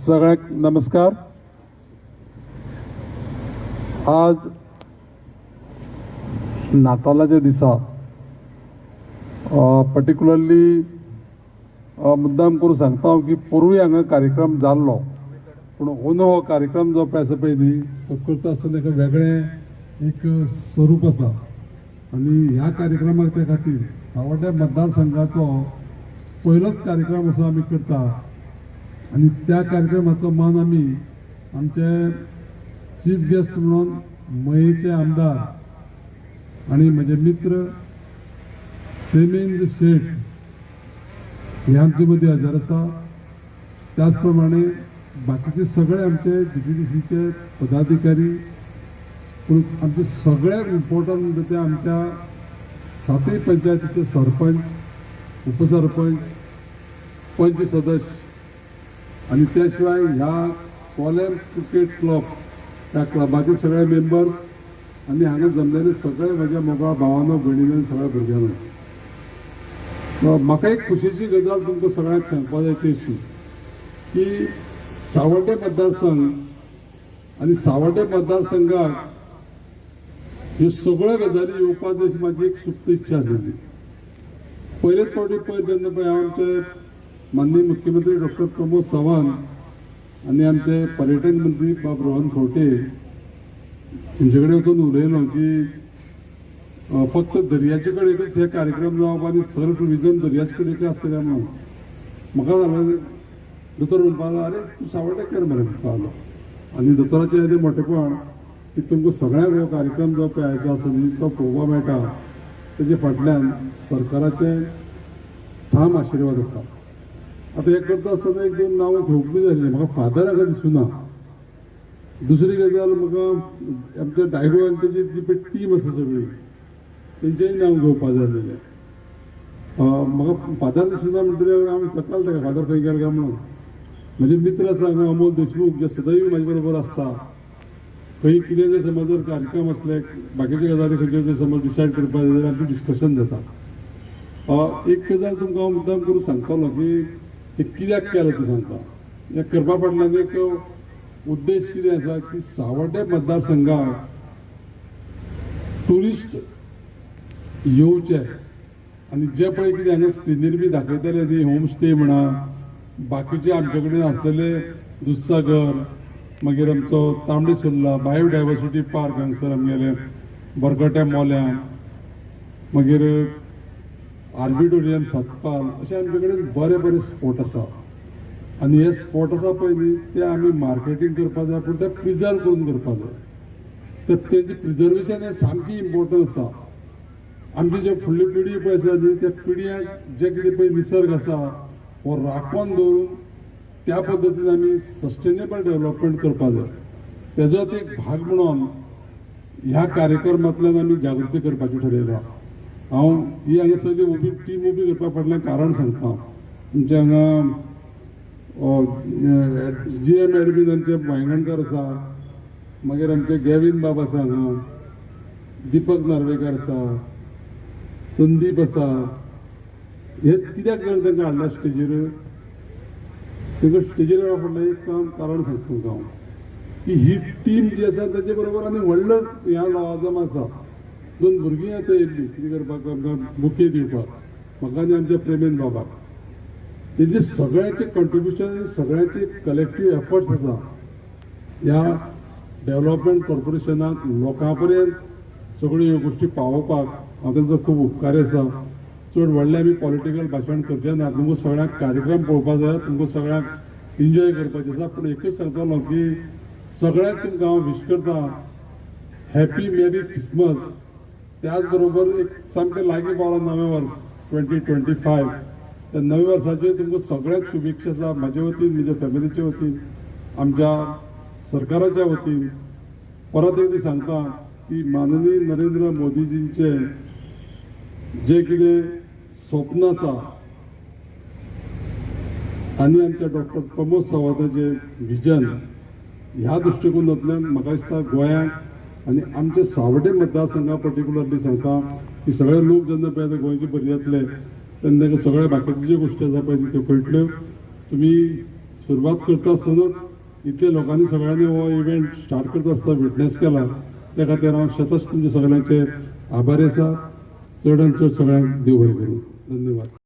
सगळ्यांक नमस्कार। आज नातालाच्या दिसा पर्टिक्युलरली मुद्दाम करून सांगता की पूर्वी हांगा कार्यक्रम जाल्लो, पूण अंदू हो कार्यक्रम जो आसा पळय न्ही तो करता आसतना एक वेगळें एक स्वरूप आसा आनी ह्या कार्यक्रमाक त्या खातीर सावड्ड्या मतदारसंघाचो पयलोच कार्यक्रम असो आमी करता आनी त्या कार्यक्रमाचो मान आमी आमचे चीफ गेस्ट म्हणून मयेचे आमदार आनी म्हजे मित्र प्रेमेंद्र शेठ हे आमचे मदीं हजर आसा। त्याच प्रमाणे बाकीचे सगळे आमचे DTDCचे पदाधिकारी, पूण आमचे सगळ्यात इम्पॉर्टंट म्हणजे ते आमच्या सातय पंचायतीचे सरपंच, उपसरपंच, पंच सदस्य आणि त्याशिवाय ह्या कॉलेम क्रिकेट क्लब त्या क्लबाचे सगळे मेंबर्स आणि हांगा जमलेले सगळे म्हज्या मोगाळ भावांनो भयणींनो सगळ्या भुरग्यांनो, म्हाका एक खुशीची गजाल तुमकां सगळ्यांक सांगपाक जाय ती अशी की सावड्डे मतदारसंघ आनी सावड्डे मतदारसंघाक ह्यो सगळ्यो गजाली येवपाची अशी म्हाजी एक सुप्त इच्छा आशिल्ली। पयलेच फावटी पयर जेन्ना पळय आमचे माननीय मुख्यमंत्री डॉक्टर प्रमोद सावंत आनी आमचे पर्यटन मंत्री बाब रोहन खंवटे हांचे कडेन वचून उलयलो की फक्त दर्याचे कडेनच हे कार्यक्रम जावप आनी सगळें टुरिजम दर्याचे कडेन आसता काय म्हणून म्हाका सांगलें, दोतोर म्हणपाक लागलो अरे तूं सावड्डेकर मरे म्हणपाक लागलो आनी दोतोराचें येदें मोठेपण की तुमकां सगळ्यांक हो कार्यक्रम जो पळयाचो आसा न्ही तो पळोवपाक मेळटा, तेजे फाटल्यान सरकाराचे ठाम आशिर्वाद आसा। आता हे करता आसतना एक दोन नांवां घेवंक बी जाल्लीं, म्हाका फादर हाका दिसूना। दुसरी गजाल म्हाका आमच्या डायडो आनी तेजी जी पळय टीम आसा सगळी तेंचेय नांव घेवपाक जाय आसलेलें। म्हाका फादर दिसूना म्हणटकीर हांवें सकाळ ताका फादर खंय गेलो काय म्हणून म्हजे मित्र आसा हांगा अमोल देशमुख जे सदैव म्हाजे बरोबर आसता। खंय कितें जर समज जर कार्यक्रम असले बाकीचे गजाली खंयचे जर समज डिसायड करपाक जाय जाल्यार आमचें डिस्कशन जाता। एक गजाल तुमकां हांव मुद्दाम करून सांगतालो की हे कित्याक केलें तें सांगता। हे करपा फाटल्यान एक उद्देश कितें आसा की सावड्डे मतदारसंघाक ट्युरिस्ट येवचे आनी जे पळय कितें हांगा स्क्रिनीर बी दाखयताले न्ही होम स्टे म्हणा बाकीचे आमचे कडेन आसलेले दुधसागर मागीर आमचो तांबडी सुर्ला बायोडायवर्सिटी पार्क हांगसर आमगेले बरगट्या मोल्या मागीर आर्बिटोरियम सातपाल अशे आमचे कडेन बरे बरे स्पॉट आसा आनी हे स्पॉट आसा पळय न्ही ते आमी मार्केटींग करपाक जाय पूण ते प्रिजर्व करून करपाक जाय। तर तेंचे प्रिजर्वेशन हें सामकी इम्पॉर्टंट आसा। आमची जे फुडली पिढी पळय आसा न्ही त्या पिढ्याक जे कितें पळय निसर्ग आसा हो राखून दवरून त्या पद्दतीन आमी सस्टेनेबल डेव्हलपमेंट करपाक जाय। तेजोच एक भाग म्हणून ह्या कार्यक्रमांतल्यान आमी जागृती करपाची थारायल्या। हांव ही हांगा सगळी उबी टीम उबी करपा फाटल्यान कारण सांगता। आमचे हांगा GM एडमीन आमचे वांयगणकर आसा, मागीर आमचे गॅविन बाब आसा, हांगा दीपक नार्वेकर आसा, संदीप आसा। हे कित्याक जाण तांकां हाडल्या स्टेजीर, तांकां स्टेजीर येवपा फाटल्यान एक कारण सांगता तुमकां हांव की ही टीम जी आसा ताचे बरोबर आनी व्हडलो ह्या लवाजम आसा। दोन भुरगीं आतां येयल्लीं कितें करपाक आमकां बुके दिवपाक म्हाका आनी आमच्या प्रेमेंद्र बाबाक। हेजे सगळ्यांचे कंट्रिब्युशन सगळ्यांचे कलेक्टीव एफर्ट्स आसा ह्या डेव्हलपमेंट कॉर्पोरेशनाक लोकां पर्यंत सगळ्यो ह्यो गोश्टी पावोवपाक हांव तांचो खूब उपकारी आसा। चड व्हडलें आमी पॉलिटिकल भाशण करचें ना, तुमकां सगळ्यांक कार्यक्रम पळोवपाक जाय, तुमकां सगळ्यांक एन्जॉय करपाचें आसा। पूण एकच सांगतालो की सगळ्यांक तुमकां हांव विश करता हॅपी मेरी क्रिसमस। त्याच बरोबर एक सामकें लागीं पावलां नवें वर्स 2025। त्या नव्या वर्साच्यो तुमकां सगळ्यांक शुभेच्छा आसा म्हाजे वतीन, म्हज्या फॅमिलीचे वतीन, आमच्या सरकाराच्या वतीन। परत एकदां सांगता की माननीय नरेंद्र मोदीजींचे जे कितें स्वप्न आसा आनी आमच्या डॉक्टर प्रमोद सावंताचे विजन ह्या दृश्टिकोनांतल्यान म्हाका दिसता गोंयांक आनी आमच्या सावड्डे मतदारसंघा पर्टिक्युलरली सांगता की सगळे लोक जेन्ना पळय गोंयचे भरी जातले तेन्ना सगळ्या बाकीच्यो ज्यो गोश्टी आसा पळय त्यो कळटल्यो। तुमी सुरवात करता आसतना इतल्या लोकांनी सगळ्यांनी हो इव्हेंट स्टार्ट करता आसतना विटनेस केला त्या खातीर हांव शेतच तुमचे सगळ्यांचे आभारी आसा. चड आनी चड सगळ्यांक देव बरें करूं. धन्यवाद.